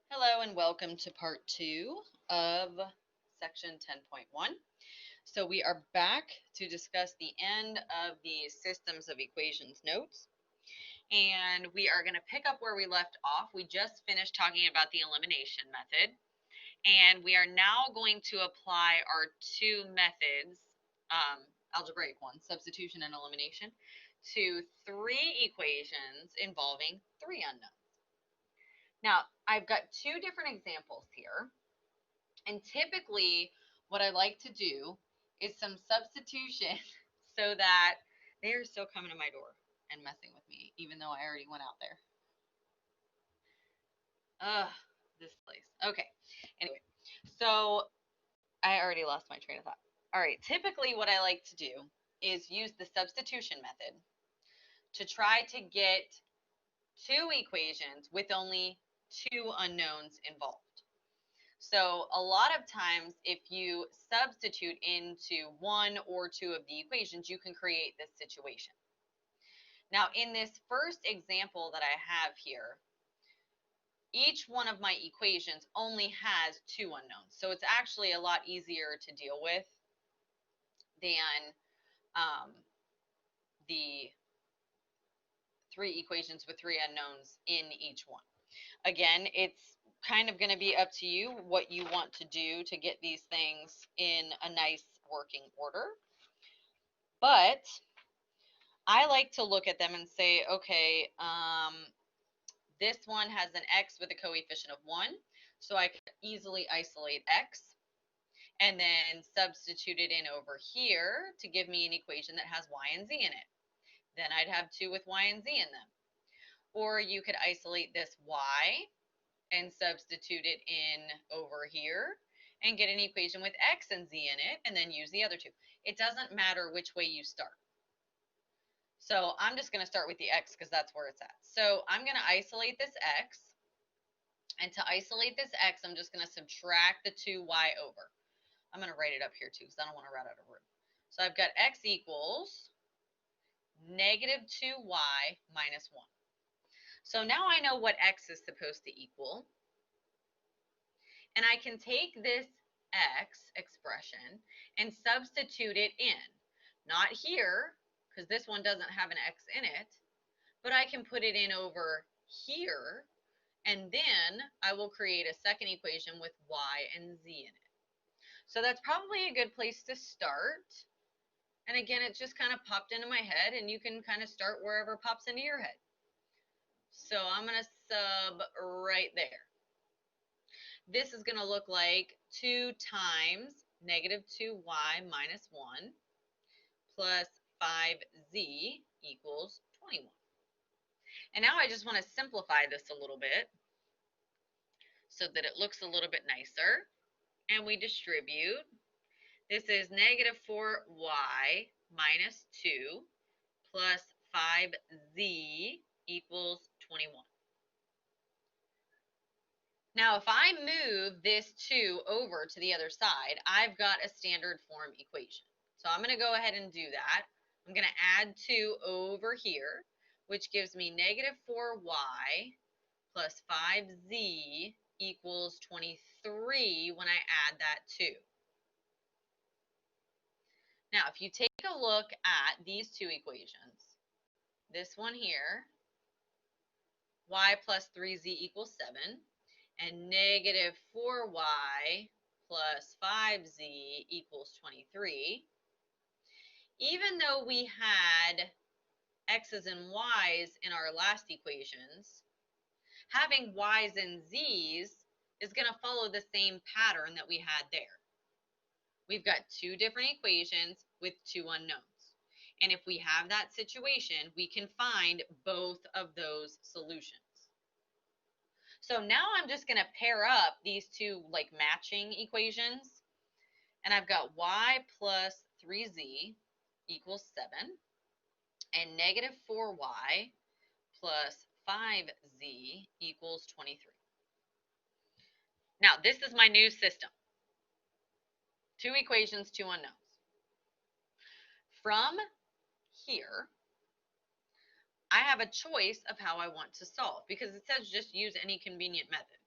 Hello and welcome to part 2 of section 10.1. So we are back to discuss the end of the systems of equations notes, and we are going to pick up where we left off. We just finished talking about the elimination method, and we are now going to apply our two methods, algebraic ones, substitution and elimination, to three equations involving three unknowns. Now, I've got two different examples here. And typically, what I like to do is some substitution so that they are still coming to my door and messing with me, even though I already went out there. Ugh, this place. Okay. Anyway, so I already lost my train of thought. All right. Typically, what I like to do is use the substitution method to try to get two equations with only two unknowns involved. So a lot of times, if you substitute into one or two of the equations, you can create this situation. Now, in this first example that I have here, each one of my equations only has two unknowns. So it's actually a lot easier to deal with than the three equations with three unknowns in each one. Again, it's kind of going to be up to you what you want to do to get these things in a nice working order. But I like to look at them and say, okay, this one has an x with a coefficient of 1, so I could easily isolate x and then substitute it in over here to give me an equation that has y and z in it. Then I'd have 2 with y and z in them. Or you could isolate this y and substitute it in over here and get an equation with x and z in it, and then use the other two. It doesn't matter which way you start. So I'm just going to start with the x because that's where it's at. So I'm going to isolate this x. And to isolate this x, I'm just going to subtract the 2y over. I'm going to write it up here too because I don't want to write out of room. So I've got x equals negative 2y minus 1. So now I know what x is supposed to equal. And I can take this x expression and substitute it in. Not here, because this one doesn't have an x in it, but I can put it in over here, and then I will create a second equation with y and z in it. So that's probably a good place to start. And again, it just kind of popped into my head, and you can kind of start wherever pops into your head. So I'm going to sub right there. This is going to look like 2 times negative 2y minus 1 plus 5z equals 21. And now I just want to simplify this a little bit so that it looks a little bit nicer. And we distribute. This is negative 4y minus 2 plus 5z equals 21. Now, if I move this 2 over to the other side, I've got a standard form equation. So I'm going to go ahead and do that. I'm going to add 2 over here, which gives me negative 4y plus 5z equals 23 when I add that 2. Now, if you take a look at these two equations, this one here, y plus 3z equals 7, and negative 4y plus 5z equals 23, even though we had x's and y's in our last equations, having y's and z's is going to follow the same pattern that we had there. We've got two different equations with two unknowns. And if we have that situation, we can find both of those solutions. So now I'm just going to pair up these two like matching equations. And I've got y plus 3z equals 7 and negative 4y plus 5z equals 23. Now, this is my new system. Two equations, two unknowns. From here, I have a choice of how I want to solve because it says just use any convenient method.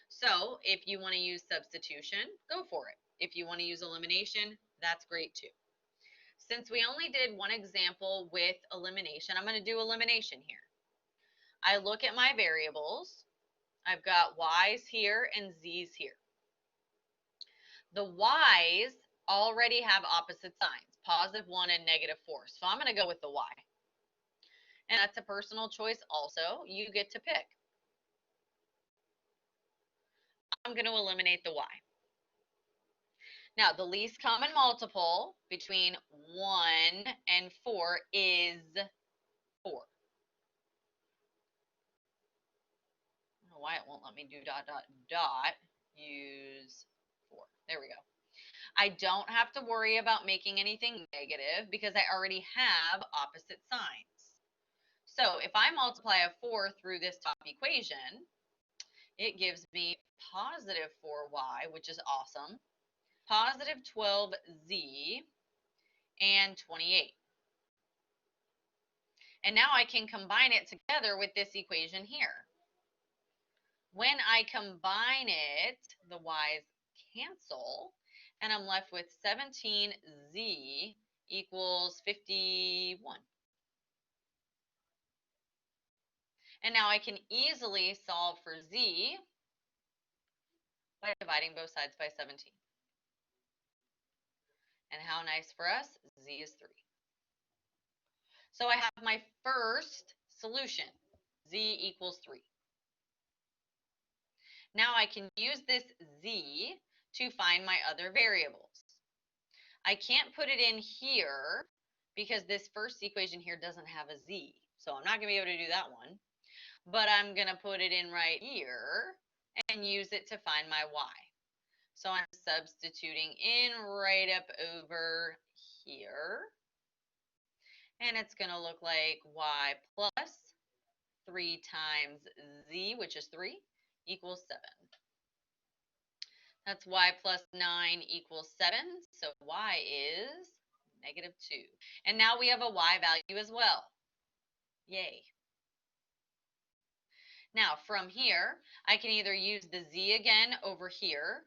So if you want to use substitution, go for it. If you want to use elimination, that's great too. Since we only did one example with elimination, I'm going to do elimination here. I look at my variables. I've got y's here and z's here. The y's already have opposite signs, +1 and -4. So I'm going to go with the y. And that's a personal choice also. You get to pick. I'm going to eliminate the y. Now, the least common multiple between 1 and 4 is 4. I don't know why it won't let me do ... use 4. There we go. I don't have to worry about making anything negative because I already have opposite signs. So if I multiply a 4 through this top equation, it gives me +4y, which is awesome, +12z, and 28. And now I can combine it together with this equation here. When I combine it, the y's cancel, and I'm left with 17z equals 51. And now I can easily solve for z by dividing both sides by 17. And how nice for us, z is 3. So I have my first solution, z equals 3. Now I can use this z to find my other variables. I can't put it in here because this first equation here doesn't have a z. So I'm not going to be able to do that one. But I'm going to put it in right here and use it to find my y. So I'm substituting in right up over here. And it's going to look like y plus 3 times z, which is 3, equals 7. That's y plus 9 equals 7. So y is -2. And now we have a y value as well. Yay. Now from here, I can either use the z again over here,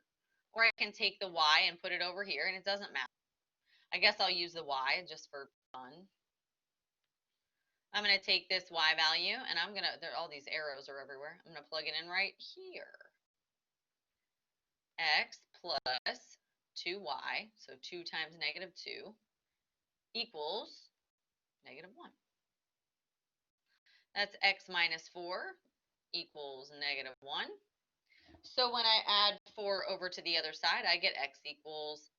or I can take the y and put it over here, and it doesn't matter. I guess I'll use the y just for fun. I'm going to take this y value, and I'm going to, all these arrows are everywhere. I'm going to plug it in right here. X plus 2y, so 2 times -2, equals -1. That's x minus 4 equals -1. So when I add 4 over to the other side, I get x equals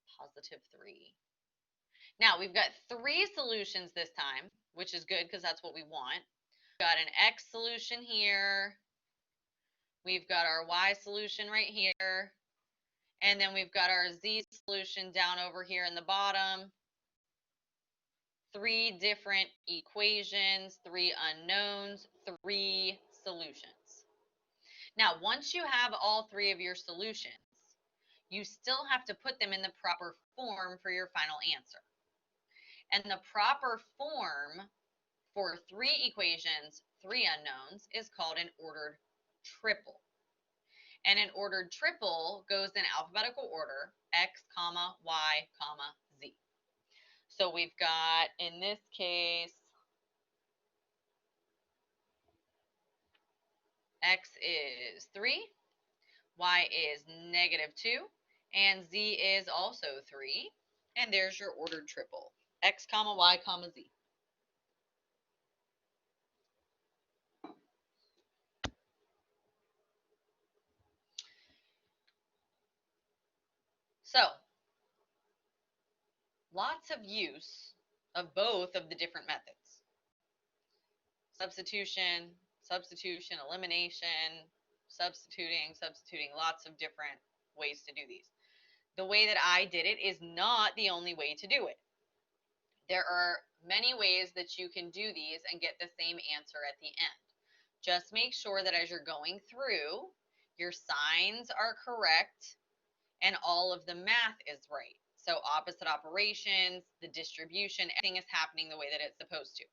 +3. Now we've got 3 solutions this time, which is good because that's what we want. We've got an x solution here. We've got our y solution right here. And then we've got our z solution down over here in the bottom. 3 different equations, 3 unknowns, 3 solutions. Now, once you have all 3 of your solutions, you still have to put them in the proper form for your final answer. And the proper form for 3 equations, 3 unknowns is called an ordered triple. And an ordered triple goes in alphabetical order, x, comma, y, comma, z. So we've got, in this case, x is 3, y is -2, and z is also 3. And there's your ordered triple, x, comma, y, comma, z. So, lots of use of both of the different methods. Substitution, elimination, substituting, lots of different ways to do these. The way that I did it is not the only way to do it. There are many ways that you can do these and get the same answer at the end. Just make sure that as you're going through, your signs are correct and all of the math is right. So opposite operations, the distribution, everything is happening the way that it's supposed to.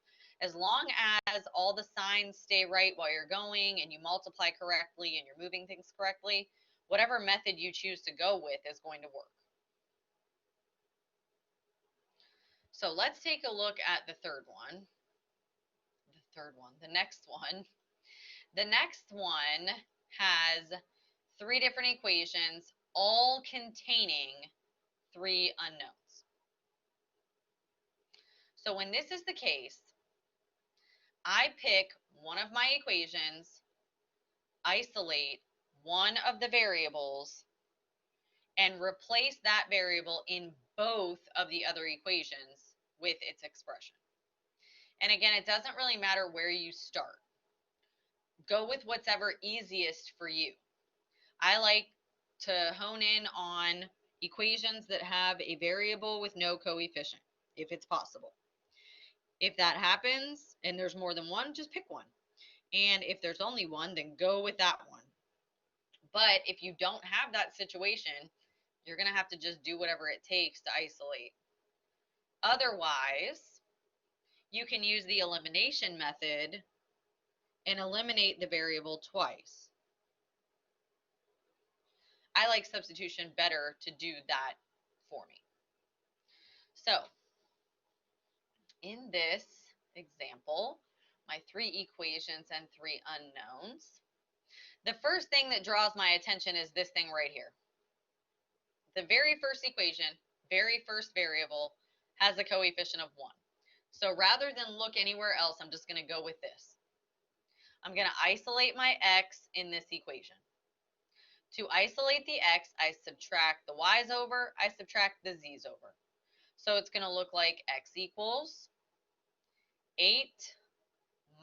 As long as all the signs stay right while you're going and you multiply correctly and you're moving things correctly, whatever method you choose to go with is going to work. So let's take a look at the third one. The next one. The next one has 3 different equations, all containing 3 unknowns. So when this is the case, I pick one of my equations, isolate one of the variables, and replace that variable in both of the other equations with its expression. And again, it doesn't really matter where you start. Go with what's ever easiest for you. I like to hone in on equations that have a variable with no coefficient, if it's possible. If that happens and there's more than one, just pick one. And if there's only one, then go with that one. But if you don't have that situation, you're going to have to just do whatever it takes to isolate. Otherwise, you can use the elimination method and eliminate the variable twice. I like substitution better to do that for me. So, in this example, my 3 equations and 3 unknowns, the first thing that draws my attention is this thing right here. The very first equation, very first variable, has a coefficient of 1. So rather than look anywhere else, I'm just going to go with this. I'm going to isolate my x in this equation. To isolate the x, I subtract the y's over, I subtract the z's over. So it's going to look like x equals 8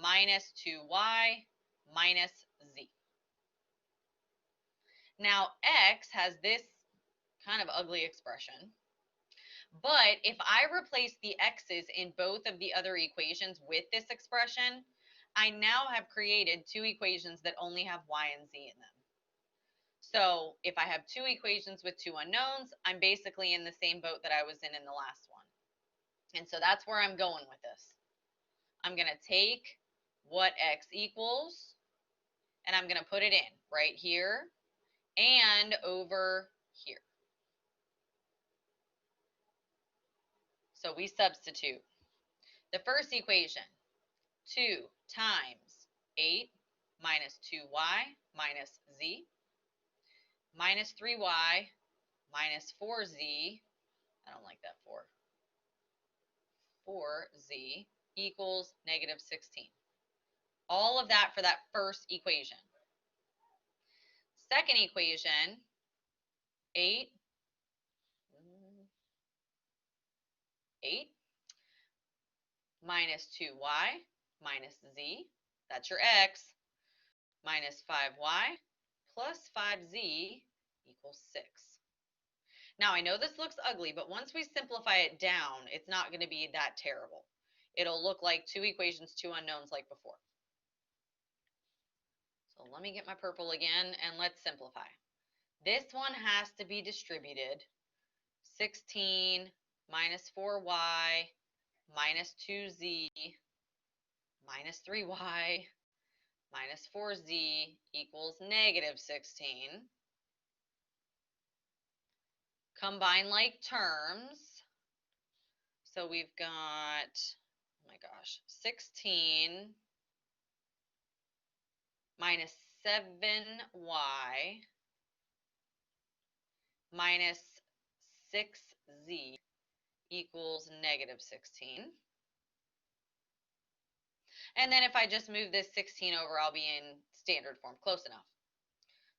minus 2y minus z. Now, x has this kind of ugly expression, but if I replace the x's in both of the other equations with this expression, I now have created 2 equations that only have y and z in them. So if I have 2 equations with 2 unknowns, I'm basically in the same boat that I was in the last one. And so that's where I'm going with this. I'm going to take what x equals, and I'm going to put it in right here and over here. So we substitute. The first equation, 2 times 8 minus 2y minus z minus 3y minus 4z, I don't like that 4z equals negative 16. All of that for that first equation. Second equation, 8 minus 2y minus z, that's your x, minus 5y plus 5z equals 6. Now, I know this looks ugly, but once we simplify it down, it's not going to be that terrible. It'll look like 2 equations, 2 unknowns like before. So let me get my purple again, and let's simplify. This one has to be distributed. 16 minus 4y minus 2z minus 3y minus 4z equals negative 16. Combine like terms. So we've got, oh my gosh, 16 minus 7y minus 6z equals negative 16. And then if I just move this 16 over, I'll be in standard form, close enough.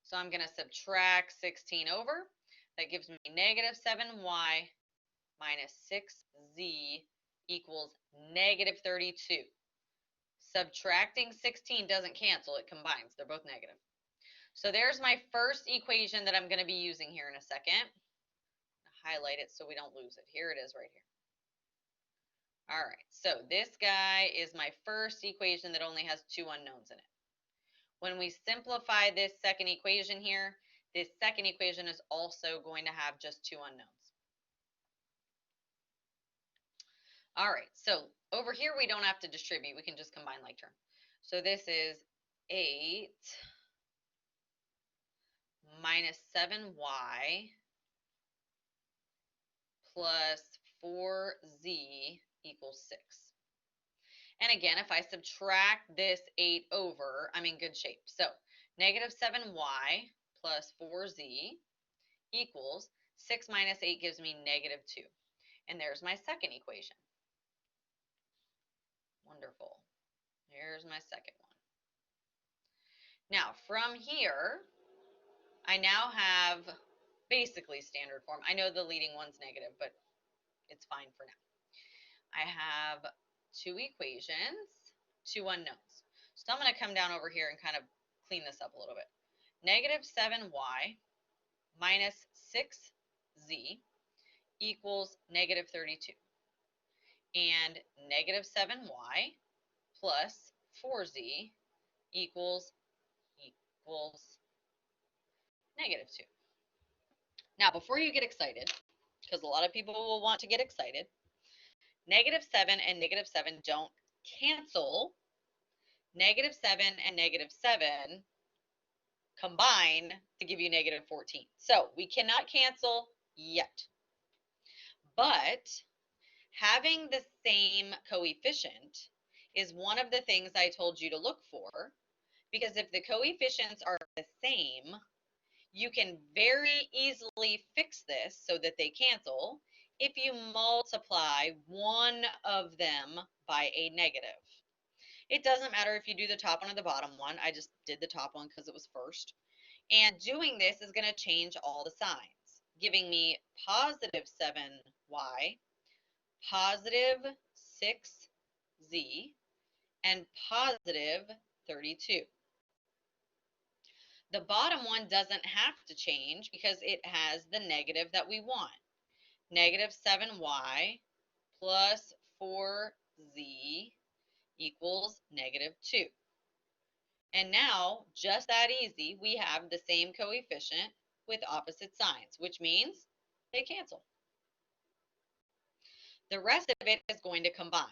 So I'm going to subtract 16 over. That gives me negative 7y minus 6z equals negative 32. Subtracting 16 doesn't cancel, it combines. They're both negative. So there's my first equation that I'm going to be using here in a second. Highlight it so we don't lose it. Here it is right here. All right, so this guy is my first equation that only has 2 unknowns in it. When we simplify this second equation here, this second equation is also going to have just 2 unknowns. All right, so over here we don't have to distribute. We can just combine like terms. So this is 8 minus 7y plus 4z equals 6. And again, if I subtract this 8 over, I'm in good shape. So negative 7y plus 4z equals 6 minus 8 gives me negative 2. And there's my second equation. Wonderful. Here's my second one. Now, from here, I now have basically standard form. I know the leading one's negative, but it's fine for now. I have two equations, two unknowns. So I'm going to come down over here and kind of clean this up a little bit. Negative 7y minus 6z equals negative 32. And negative 7y plus 4z equals negative 2. Now, before you get excited, because a lot of people will want to get excited, negative 7 and negative 7 don't cancel. Negative 7 and negative 7 combine to give you negative 14. So we cannot cancel yet. But having the same coefficient is one of the things I told you to look for, because if the coefficients are the same, you can very easily fix this so that they cancel if you multiply one of them by a negative. It doesn't matter if you do the top one or the bottom one. I just did the top one because it was first. And doing this is going to change all the signs, giving me positive 7y, positive 6z, and positive 32. The bottom one doesn't have to change because it has the negative that we want. Negative 7y plus 4z equals negative 2. And now, just that easy, we have the same coefficient with opposite signs, which means they cancel. The rest of it is going to combine.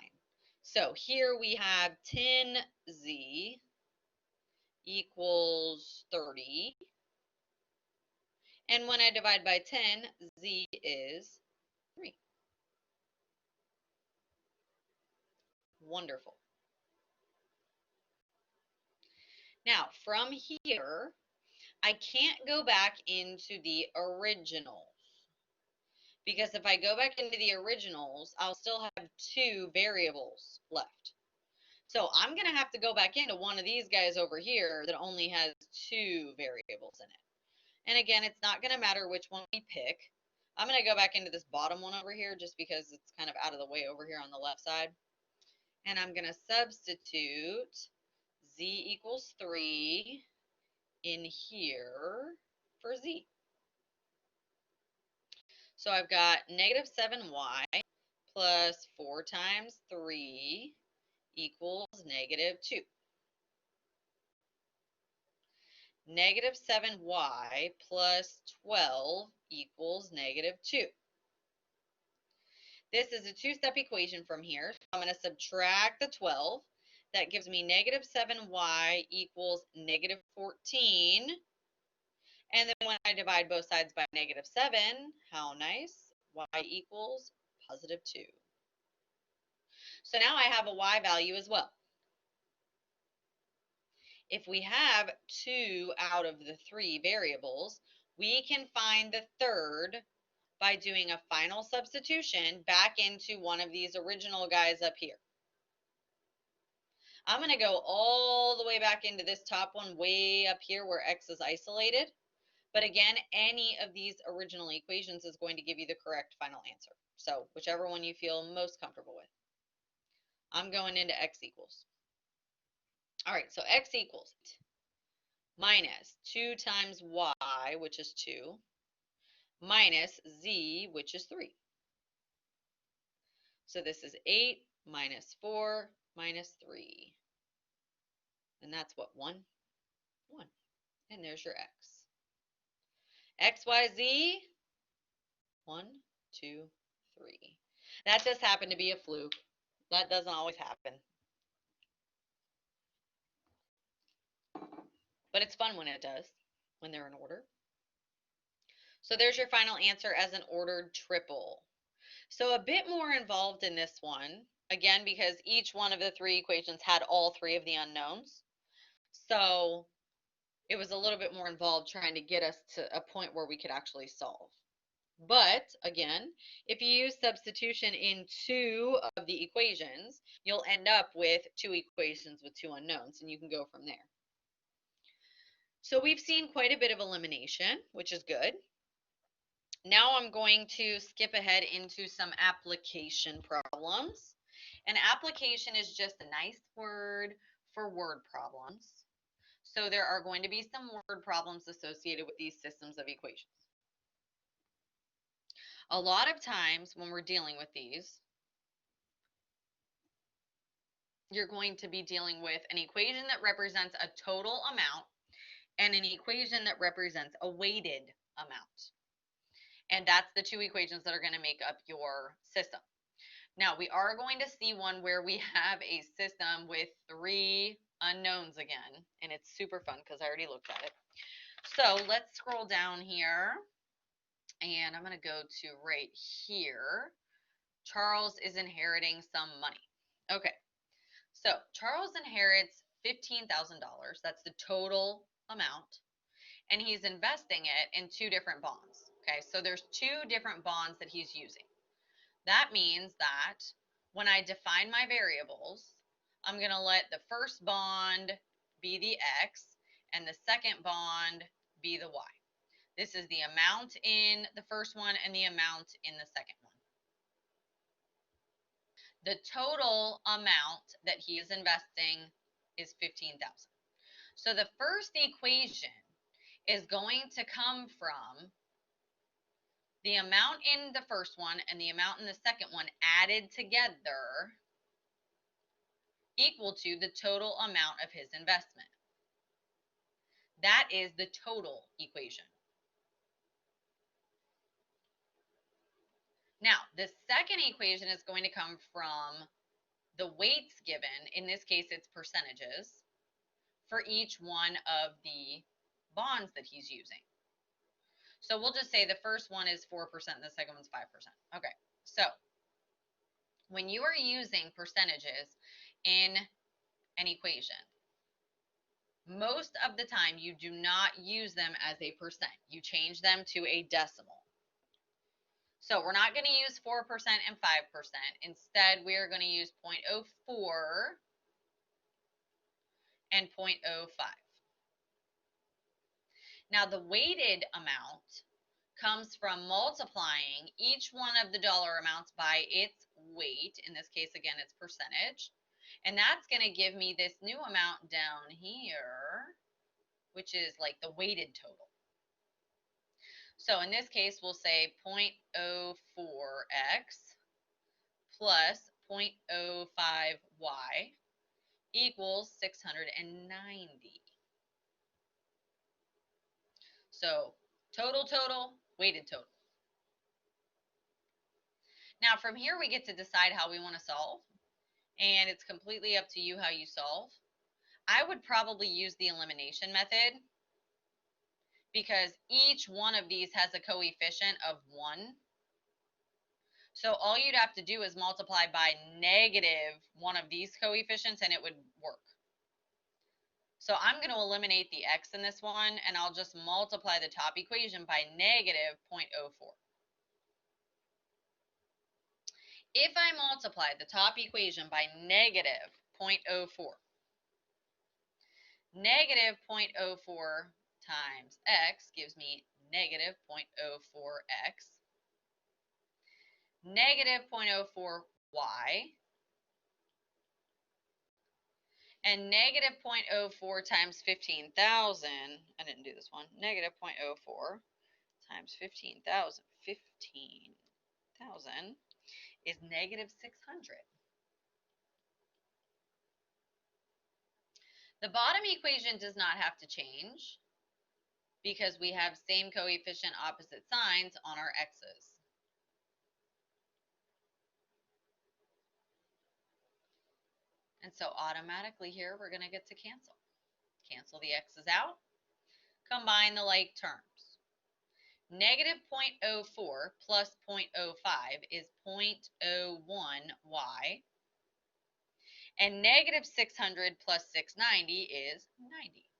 So here we have 10z equals 30. And when I divide by 10, z is 3. Wonderful. Now, from here, I can't go back into the originals, because if I go back into the originals, I'll still have two variables left. So I'm going to have to go back into one of these guys over here that only has two variables in it. And again, it's not going to matter which one we pick. I'm going to go back into this bottom one over here just because it's kind of out of the way over here on the left side. And I'm going to substitute z equals 3 in here for z. So I've got negative 7y plus 4 times 3 equals negative 2. Negative 7y plus 12 equals negative 2. This is a two-step equation from here. So I'm going to subtract the 12. That gives me negative 7y equals negative 14. And then when I divide both sides by negative 7, how nice, y equals positive 2. So now I have a y value as well. If we have 2 out of the 3 variables, we can find the third by doing a final substitution back into one of these original guys up here. I'm going to go all the way back into this top one way up here where x is isolated. But again, any of these original equations is going to give you the correct final answer. So whichever one you feel most comfortable with. I'm going into x equals. All right, so x equals minus 2 times y, which is 2, minus z, which is 3. So this is 8 minus 4 minus 3. And that's what, 1? 1. And there's your x. x, y, z, 1, 2, 3. That just happened to be a fluke. That doesn't always happen. But it's fun when it does, when they're in order. So there's your final answer as an ordered triple. So a bit more involved in this one, again, because each one of the three equations had all three of the unknowns. So it was a little bit more involved trying to get us to a point where we could actually solve. But again, if you use substitution in two of the equations, you'll end up with two equations with two unknowns, and you can go from there. So we've seen quite a bit of elimination, which is good. Now I'm going to skip ahead into some application problems. An application is just a nice word for word problems. So there are going to be some word problems associated with these systems of equations. A lot of times when we're dealing with these, you're going to be dealing with an equation that represents a total amount and an equation that represents a weighted amount. And that's the two equations that are going to make up your system. Now, we are going to see one where we have a system with three unknowns again, and it's super fun because I already looked at it. So let's scroll down here, and I'm going to go to right here. Charles is inheriting some money. Okay, so Charles inherits $15,000. That's the total amount, and he's investing it in two different bonds. Okay, so there's two different bonds that he's using. That means that when I define my variables, I'm going to let the first bond be the x and the second bond be the y. This is the amount in the first one and the amount in the second one. The total amount that he is investing is $15,000. So the first equation is going to come from the amount in the first one and the amount in the second one added together equal to the total amount of his investment. That is the total equation. Now, the second equation is going to come from the weights given, in this case it's percentages, for each one of the bonds that he's using. So we'll just say the first one is 4% and the second one's 5%. Okay, so when you are using percentages in an equation, most of the time you do not use them as a percent. You change them to a decimal. So we're not going to use 4% and 5%. Instead, we are going to use 0.04 and 0.05. Now, the weighted amount comes from multiplying each one of the dollar amounts by its weight. In this case, again, it's percentage. And that's going to give me this new amount down here, which is like the weighted total. So in this case, we'll say 0.04x plus 0.05y equals 690. So total, weighted total. Now from here we get to decide how we want to solve, and it's completely up to you how you solve. I would probably use the elimination method because each one of these has a coefficient of 1. So all you'd have to do is multiply by negative one of these coefficients and it would work. So I'm going to eliminate the x in this one, and I'll just multiply the top equation by negative 0.04. If I multiply the top equation by negative 0.04, negative 0.04 times x gives me negative 0.04x, negative 0.04y, and negative 0.04 times 15,000, I didn't do this one, negative 0.04 times 15,000, 15,000 is negative 600. The bottom equation does not have to change because we have same coefficient opposite signs on our x's. And so automatically here, we're going to get to cancel. Cancel the x's out. Combine the like terms. Negative 0.04 plus 0.05 is 0.01y. And negative 600 plus 690 is 90.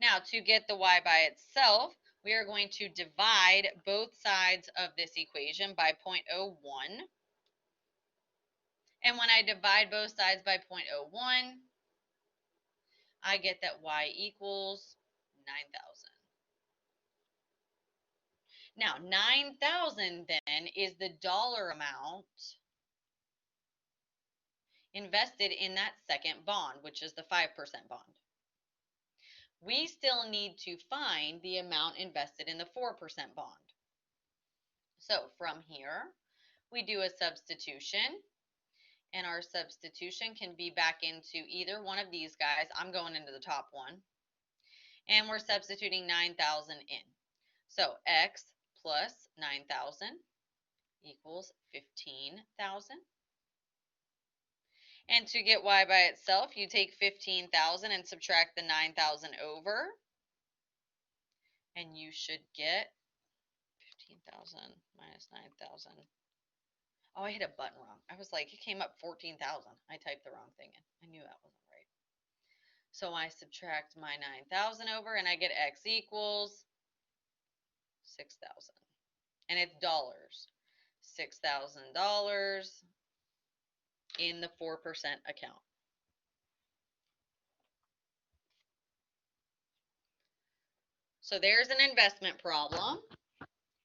Now, to get the y by itself, we are going to divide both sides of this equation by 0.01. And when I divide both sides by 0.01, I get that y equals 9,000. Now, 9,000 then is the dollar amount invested in that second bond, which is the 5% bond. We still need to find the amount invested in the 4% bond. So from here, we do a substitution, and our substitution can be back into either one of these guys. I'm going into the top one, and we're substituting 9,000 in. So x plus 9,000 equals 15,000. And to get y by itself, you take 15,000 and subtract the 9,000 over, and you should get 15,000 minus 9,000. Oh, I hit a button wrong. I was like, it came up 14,000. I typed the wrong thing in. I knew that wasn't right. So I subtract my 9,000 over, and I get x equals 6,000. And it's dollars. $6,000 in the 4% account. So there's an investment problem,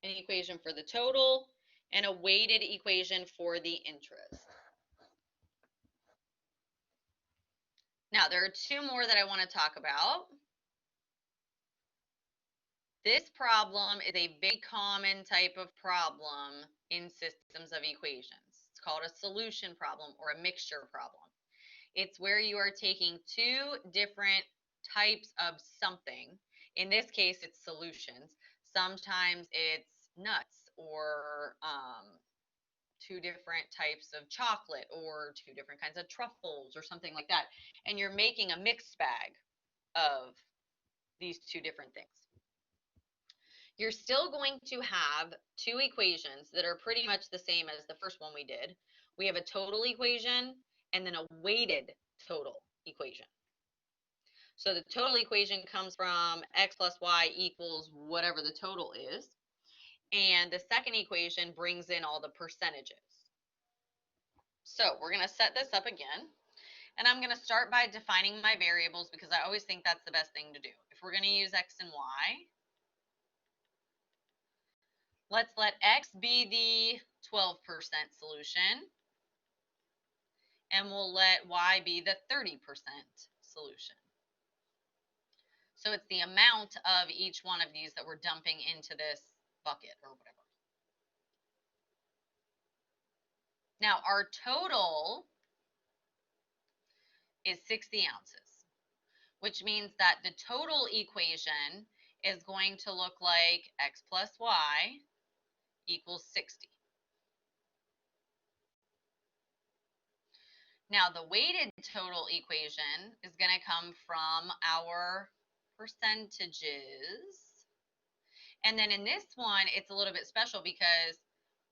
an equation for the total, and a weighted equation for the interest. Now, there are two more that I want to talk about. This problem is a very common type of problem in systems of equations. It's called a solution problem or a mixture problem. It's where you are taking two different types of something. In this case, it's solutions. Sometimes it's nuts or two different types of chocolate or two different kinds of truffles or something like that. And you're making a mixed bag of these two different things. You're still going to have two equations that are pretty much the same as the first one we did. We have a total equation and then a weighted total equation. So the total equation comes from x plus y equals whatever the total is. And the second equation brings in all the percentages. So we're going to set this up again. And I'm going to start by defining my variables because I always think that's the best thing to do. If we're going to use x and y, let's let x be the 12% solution, and we'll let y be the 30% solution. So it's the amount of each one of these that we're dumping into this bucket or whatever. Now, our total is 60 ounces, which means that the total equation is going to look like x plus y equals 60. Now, the weighted total equation is going to come from our percentages. And then in this one, it's a little bit special because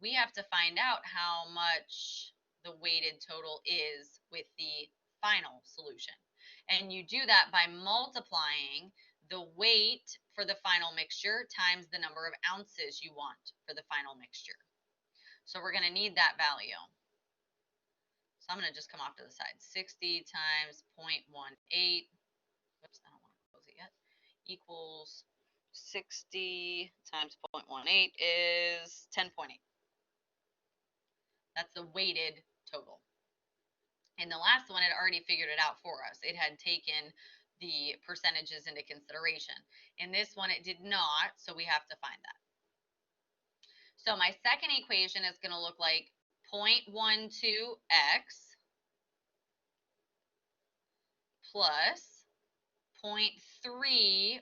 we have to find out how much the weighted total is with the final solution. And you do that by multiplying the weight for the final mixture times the number of ounces you want for the final mixture. So we're going to need that value. So I'm going to just come off to the side. 60 times 0.18, oops, I don't want to close it yet, equals 60 times 0.18 is 10.8. That's the weighted total. In the last one, it already figured it out for us. It had taken the percentages into consideration. In this one, it did not, so we have to find that. So my second equation is going to look like 0.12x plus 0.3y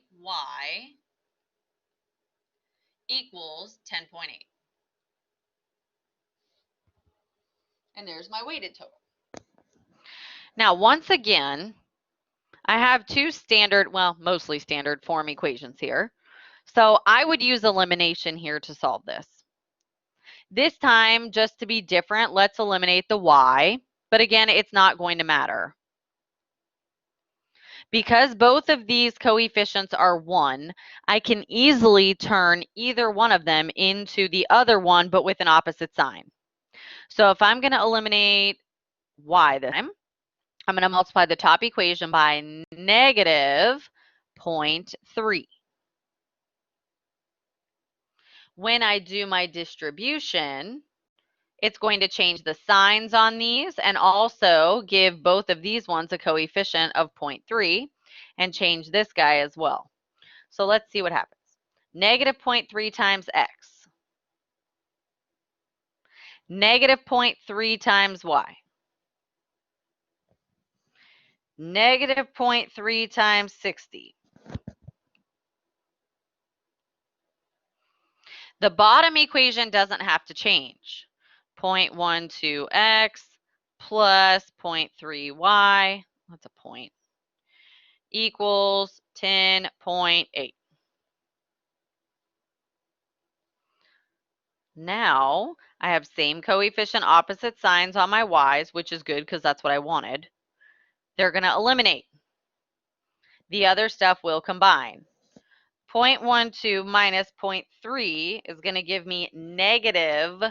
equals 10.8. And there's my weighted total. Now, once again, I have two standard, well, mostly standard form equations here. So I would use elimination here to solve this. This time, just to be different, let's eliminate the y. But again, it's not going to matter. Because both of these coefficients are 1, I can easily turn either one of them into the other one, but with an opposite sign. So if I'm going to eliminate y this time, I'm going to multiply the top equation by negative 0.3. When I do my distribution, it's going to change the signs on these and also give both of these ones a coefficient of 0.3 and change this guy as well. So let's see what happens. Negative 0.3 times x. Negative 0.3 times y. Negative 0.3 times 60. The bottom equation doesn't have to change. 0.12x plus 0.3y, that's a point, equals 10.8. Now, I have same coefficient opposite signs on my y's, which is good because that's what I wanted. They're going to eliminate. The other stuff will combine. 0.12 minus 0.3 is going to give me negative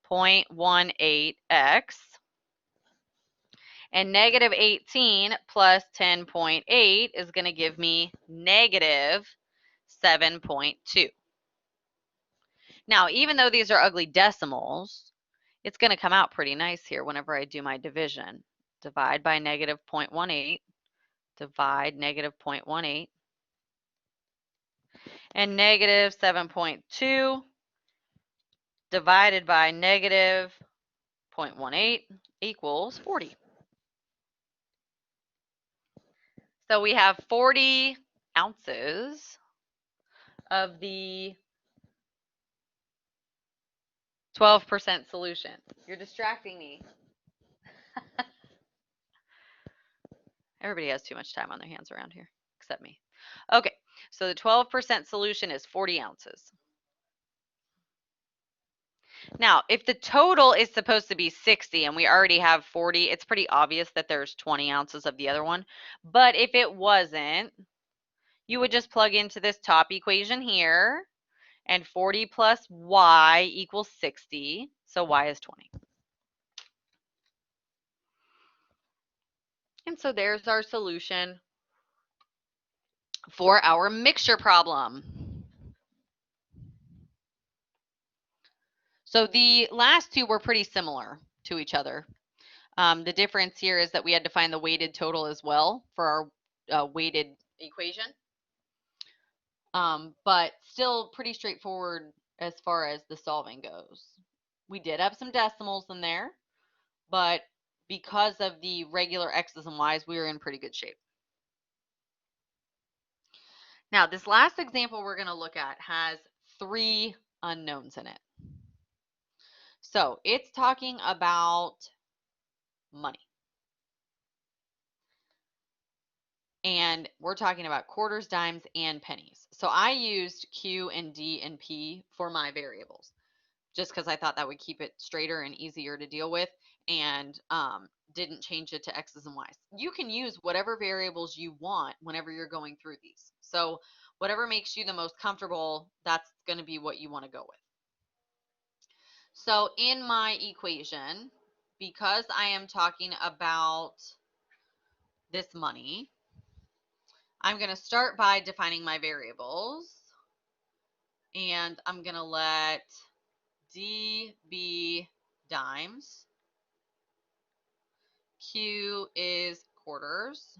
0.18x. And negative 18 plus 10.8 is going to give me negative 7.2. Now, even though these are ugly decimals, it's going to come out pretty nice here whenever I do my division. Divide by negative 0.18, divide negative 0.18, and negative 7.2 divided by negative 0.18 equals 40. So we have 40 ounces of the 12% solution. You're distracting me. Everybody has too much time on their hands around here, except me. Okay, so the 12% solution is 40 ounces. Now, if the total is supposed to be 60 and we already have 40, it's pretty obvious that there's 20 ounces of the other one. But if it wasn't, you would just plug into this top equation here, and 40 plus y equals 60, so y is 20. And so there's our solution for our mixture problem. So the last two were pretty similar to each other. The difference here is that we had to find the weighted total as well for our weighted equation. But still pretty straightforward as far as the solving goes. We did have some decimals in there, but because of the regular x's and y's, we were in pretty good shape. Now, this last example we're going to look at has 3 unknowns in it. So it's talking about money. And we're talking about quarters, dimes, and pennies. So I used Q and D and P for my variables, just because I thought that would keep it straighter and easier to deal with, and didn't change it to x's and y's. You can use whatever variables you want whenever you're going through these. So whatever makes you the most comfortable, that's going to be what you want to go with. So in my equation, because I am talking about this money, I'm going to start by defining my variables, and I'm going to let D be dimes, Q is quarters,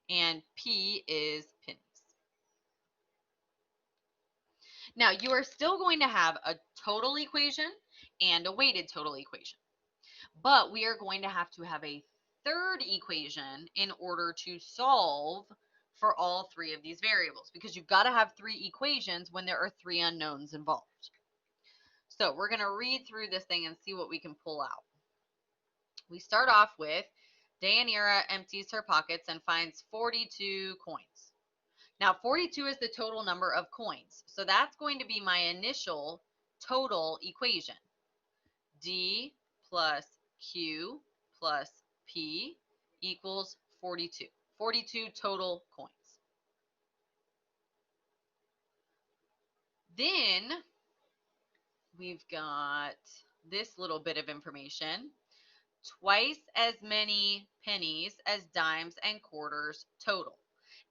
and P is pennies. Now, you are still going to have a total equation and a weighted total equation, but we are going to have a third equation in order to solve for all 3 of these variables, because you've got to have 3 equations when there are 3 unknowns involved. So we're going to read through this thing and see what we can pull out. We start off with Deianira empties her pockets and finds 42 coins. Now 42 is the total number of coins. So that's going to be my initial total equation. D plus Q plus P equals 42. 42 total coins. Then we've got this little bit of information. Twice as many pennies as dimes and quarters total.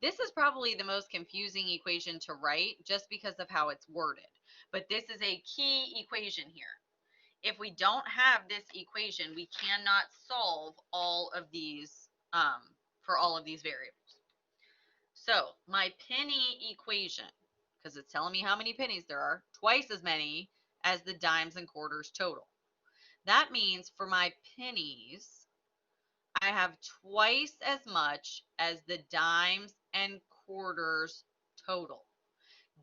This is probably the most confusing equation to write just because of how it's worded. But this is a key equation here. If we don't have this equation, we cannot solve all of these for all of these variables. So my penny equation, because it's telling me how many pennies there are, twice as many as the dimes and quarters total. That means for my pennies, I have twice as much as the dimes and quarters total.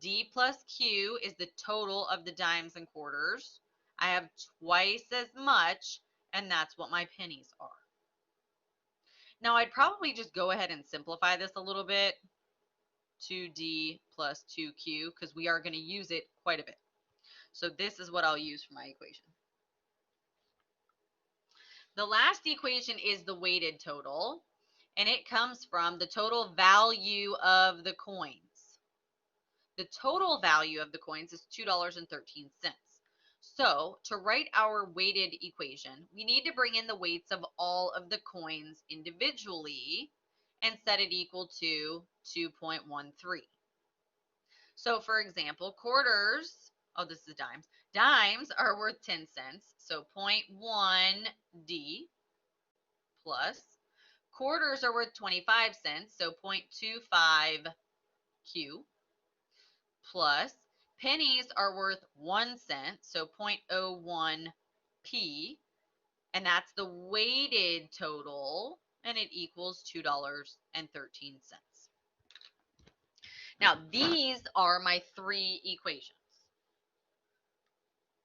D plus Q is the total of the dimes and quarters. I have twice as much, and that's what my pennies are. Now, I'd probably just go ahead and simplify this a little bit. 2D plus 2Q, because we are going to use it quite a bit. So this is what I'll use for my equation. The last equation is the weighted total, and it comes from the total value of the coins. The total value of the coins is $2.13. So to write our weighted equation, we need to bring in the weights of all of the coins individually and set it equal to 2.13. So for example, quarters, oh, this is dimes. Dimes are worth 10 cents, so 0.1D plus. Quarters are worth 25 cents, so 0.25Q plus. Pennies are worth 1 cent, so 0.01P, and that's the weighted total, and it equals $2.13. Now, these are my three equations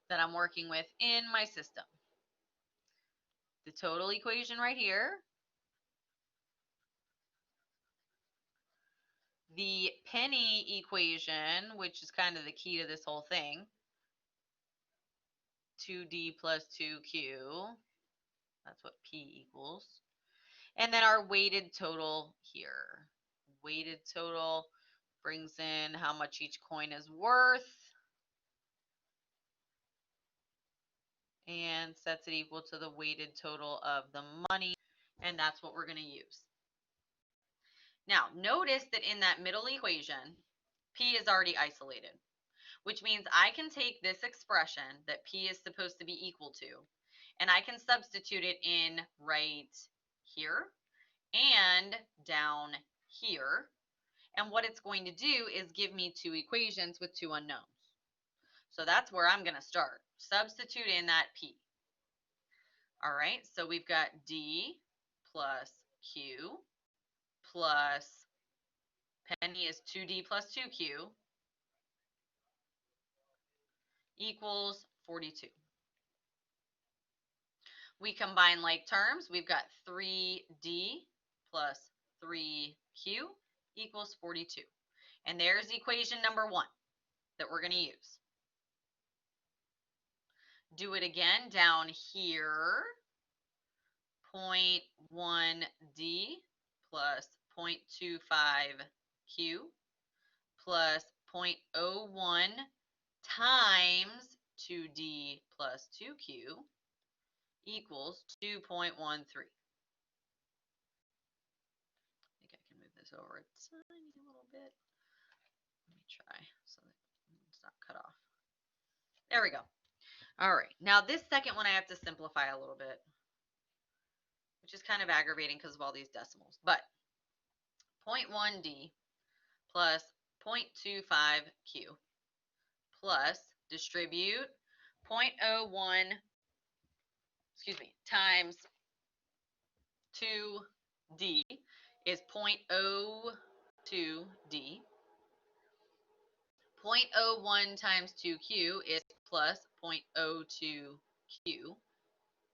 that I'm working with in my system. The total equation right here, the penny equation, which is kind of the key to this whole thing, 2D plus 2Q, that's what P equals, and then our weighted total here. Weighted total brings in how much each coin is worth and sets it equal to the weighted total of the money, and that's what we're going to use. Now, notice that in that middle equation, P is already isolated, which means I can take this expression that P is supposed to be equal to, and I can substitute it in right here and down here. And what it's going to do is give me two equations with two unknowns. So that's where I'm going to start. Substitute in that P. All right, so we've got D plus Q plus penny is 2D plus 2Q equals 42. We combine like terms. We've got 3D plus 3Q equals 42. And there's equation number 1 that we're going to use. Do it again down here. 0.1D plus 0.25Q plus 0.01 times 2D plus 2Q equals 2.13. I think I can move this over a tiny little bit. Let me try so that it's not cut off. There we go. All right, now this second one I have to simplify a little bit, which is kind of aggravating because of all these decimals. But 0.1D plus 0.25Q plus distribute 0.01, times 2D is 0.02D. 0.01 times 2Q is plus 0.02Q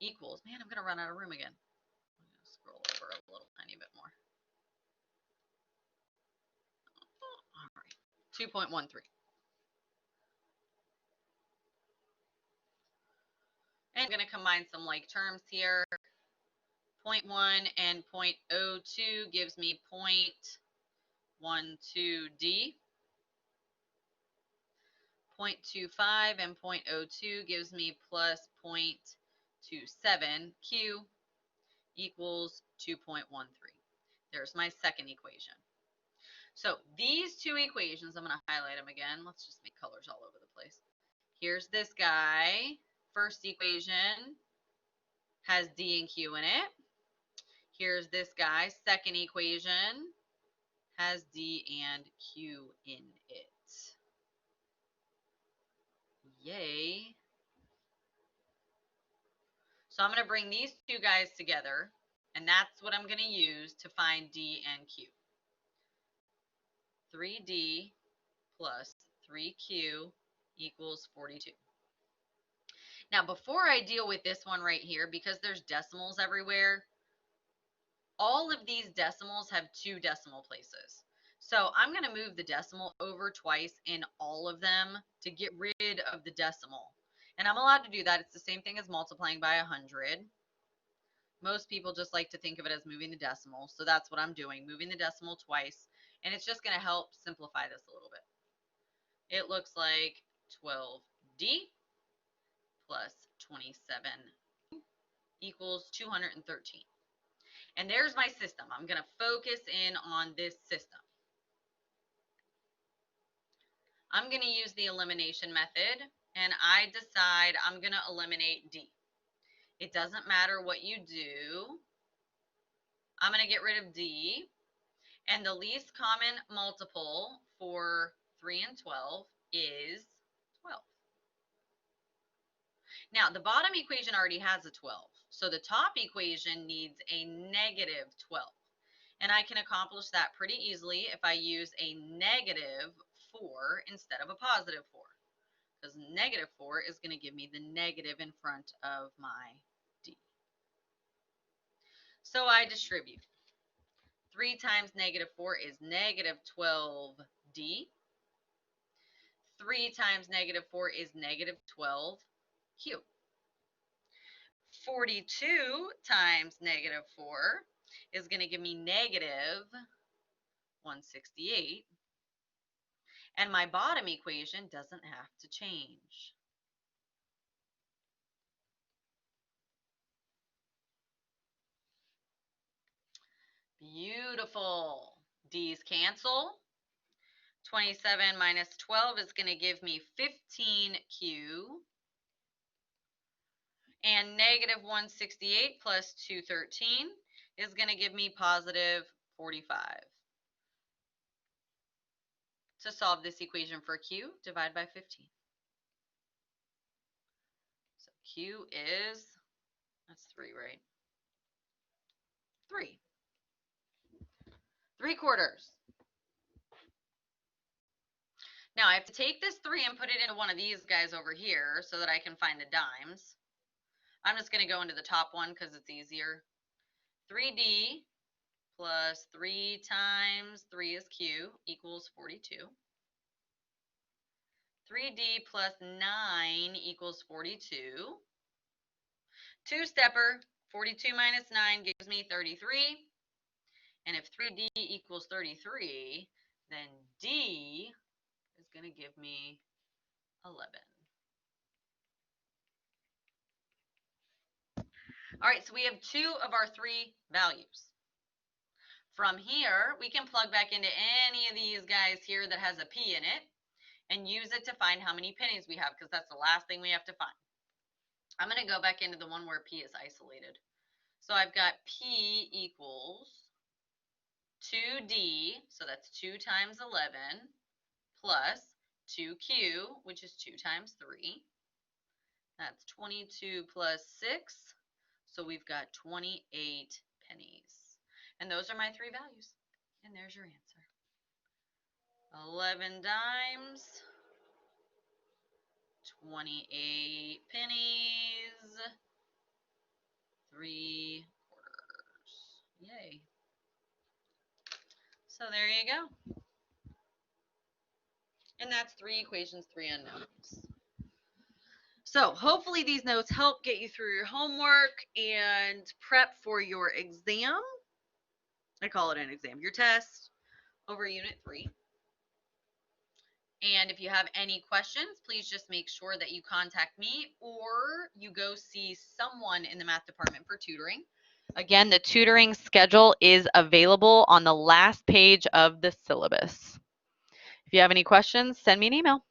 equals, man, I'm going to run out of room again. I'm going to scroll over a little tiny bit more. All right, 2.13. And I'm going to combine some like terms here. 0.1 and 0.02 gives me 0.12D. 0.25 and 0.02 gives me plus 0.27Q equals 2.13. There's my second equation. So these two equations, I'm going to highlight them again. Let's just make colors all over the place. Here's this guy. First equation has D and Q in it. Here's this guy. Second equation has D and Q in it. Yay. So I'm going to bring these two guys together, and that's what I'm going to use to find D and Q. 3D plus 3Q equals 42. Now, before I deal with this one right here, because there's decimals everywhere, all of these decimals have two decimal places. So I'm going to move the decimal over twice in all of them to get rid of the decimal. And I'm allowed to do that. It's the same thing as multiplying by 100. Most people just like to think of it as moving the decimal. So that's what I'm doing, moving the decimal twice. And it's just going to help simplify this a little bit. It looks like 12D plus 27 equals 213. And there's my system. I'm going to focus in on this system. I'm going to use the elimination method, and I decide I'm going to eliminate D. It doesn't matter what you do. I'm going to get rid of D, and the least common multiple for 3 and 12 is 12. Now, the bottom equation already has a 12, so the top equation needs a negative 12. And I can accomplish that pretty easily if I use a negative 4 instead of a positive 4. Because negative 4 is going to give me the negative in front of my D. So I distribute. 3 times negative 4 is negative 12D. 3 times negative 4 is negative 12Q. 42 times negative 4 is going to give me negative 168. And my bottom equation doesn't have to change. Beautiful. D's cancel. 27 minus 12 is going to give me 15Q. And negative 168 plus 213 is going to give me positive 45. To solve this equation for Q, divide by 15. So Q is, that's 3, right? 3. 3/4. Now I have to take this 3 and put it into one of these guys over here so that I can find the dimes. I'm just going to go into the top one because it's easier. 3D plus 3 times 3 is Q equals 42. 3D plus 9 equals 42. Two-stepper, 42 minus 9 gives me 33. And if 3D equals 33, then D is going to give me 11. All right, so we have 2 of our 3 values. From here, we can plug back into any of these guys here that has a P in it and use it to find how many pennies we have, because that's the last thing we have to find. I'm going to go back into the one where P is isolated. So I've got P equals 2D, so that's 2 times 11, plus 2Q, which is 2 times 3. That's 22 plus 6, so we've got 28 pennies. And those are my 3 values. And there's your answer. 11 dimes, 28 pennies, 3/4. Yay. So there you go. And that's 3 equations, 3 unknowns. So hopefully these notes help get you through your homework and prep for your exam. I call it an exam, your test over Unit 3. And if you have any questions, please just make sure that you contact me or you go see someone in the math department for tutoring. Again, the tutoring schedule is available on the last page of the syllabus. If you have any questions, send me an email.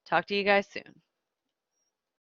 Talk to you guys soon.